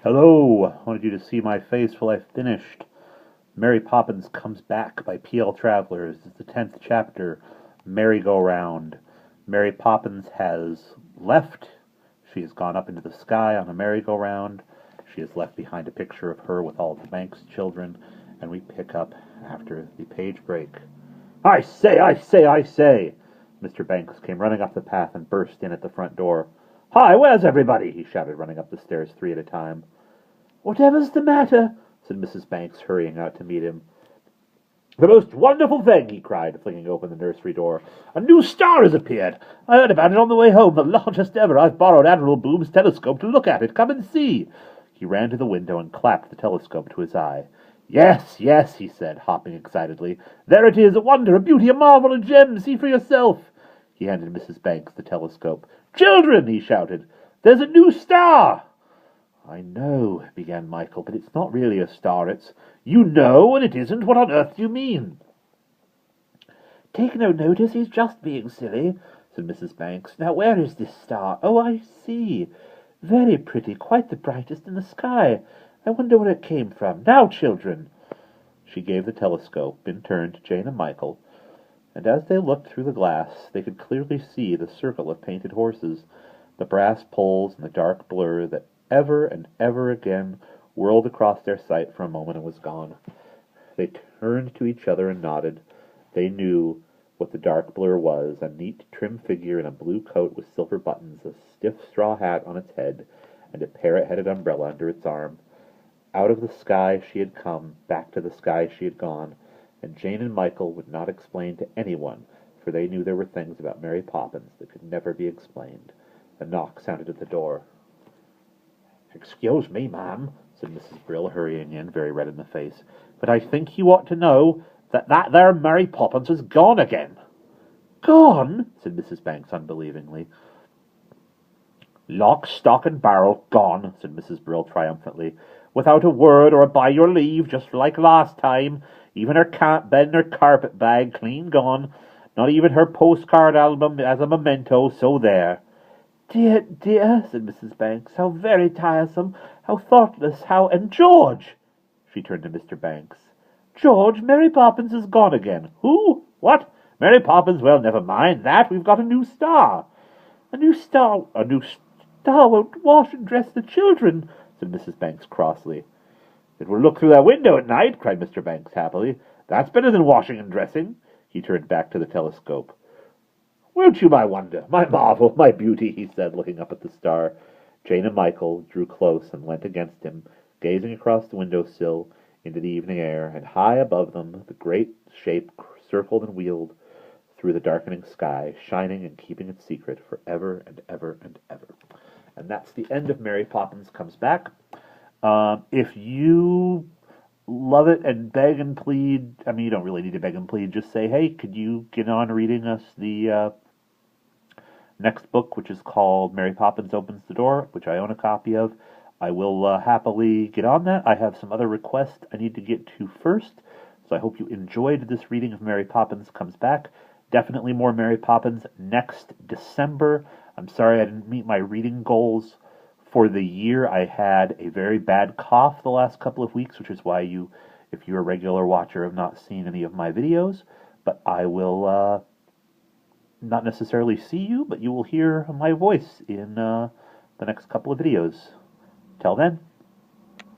Hello, I wanted you to see my face while I finished. Mary Poppins Comes Back by P.L. Travers. It's the 10th chapter, Merry-Go-Round. Mary Poppins has left. She has gone up into the sky on a merry-go-round. She has left behind a picture of her with all of the Banks children, and we pick up after the page break. I say, I say, I say! Mr. Banks came running up the path and burst in at the front door. Hi, where's everybody? He shouted, running up the stairs 3 at a time. Whatever's the matter? Said Mrs. Banks, hurrying out to meet him. The most wonderful thing, he cried, flinging open the nursery door. A new star has appeared. I heard about it on the way home, the largest ever. I've borrowed Admiral Boom's telescope to look at it. Come and see. He ran to the window and clapped the telescope to his eye. Yes, yes, he said, hopping excitedly. There it is, a wonder, a beauty, a marvel, a gem. See for yourself. He handed Mrs. Banks the telescope. Children, he shouted, there's a new star. I know, began Michael, but it's not really a star. It's... You know, and it isn't. What on earth do you mean? Take no notice, he's just being silly, said Mrs. Banks. Now, where is this star? Oh, I see. Very pretty, quite the brightest in the sky. I wonder where it came from. Now, children. She gave the telescope in turn to Jane and Michael, and as they looked through the glass, they could clearly see the circle of painted horses, the brass poles, and the dark blur that ever and ever again whirled across their sight for a moment and was gone. They turned to each other and nodded. They knew what the dark blur was, a neat, trim figure in a blue coat with silver buttons, a stiff straw hat on its head, and a parrot-headed umbrella under its arm. Out of the sky she had come, back to the sky she had gone, and Jane and Michael would not explain to anyone, for they knew there were things about Mary Poppins that could never be explained. A knock sounded at the door. Excuse me, ma'am, said Mrs. Brill, hurrying in, very red in the face, but I think you ought to know that there Mary Poppins has gone again. Gone? Said Mrs. Banks unbelievingly. Lock, stock, and barrel gone, said Mrs. Brill triumphantly, without a word or a by your leave, just like last time. Even her bed and her carpet bag clean gone. Not even her postcard album as a memento, so there. Dear, dear, said Mrs. Banks, how very tiresome, how thoughtless, how... And George! She turned to Mr. Banks. George, Mary Poppins is gone again. Who? What? Mary Poppins? Well, never mind that. We've got a new star. A new star? A new star won't wash and dress the children, said Mrs. Banks crossly. It will look through that window at night, cried Mr. Banks happily. That's better than washing and dressing. He turned back to the telescope. Won't you, my wonder, my marvel, my beauty, he said, looking up at the star. Jane and Michael drew close and leant against him, gazing across the window-sill into the evening air, and high above them the great shape circled and wheeled through the darkening sky, shining and keeping its secret for ever and ever and ever. And that's the end of Mary Poppins Comes Back. If you love it and beg and plead, I mean, you don't really need to beg and plead, just say, hey, could you get on reading us the next book, which is called Mary Poppins Opens the Door, which I own a copy of. I will happily get on that. I have some other requests I need to get to first, so I hope you enjoyed this reading of Mary Poppins Comes Back. Definitely more Mary Poppins next December. I'm sorry I didn't meet my reading goals for the year. I had a very bad cough the last couple of weeks, which is why you, if you're a regular watcher, have not seen any of my videos. But I will not necessarily see you, but you will hear my voice in the next couple of videos. Till then.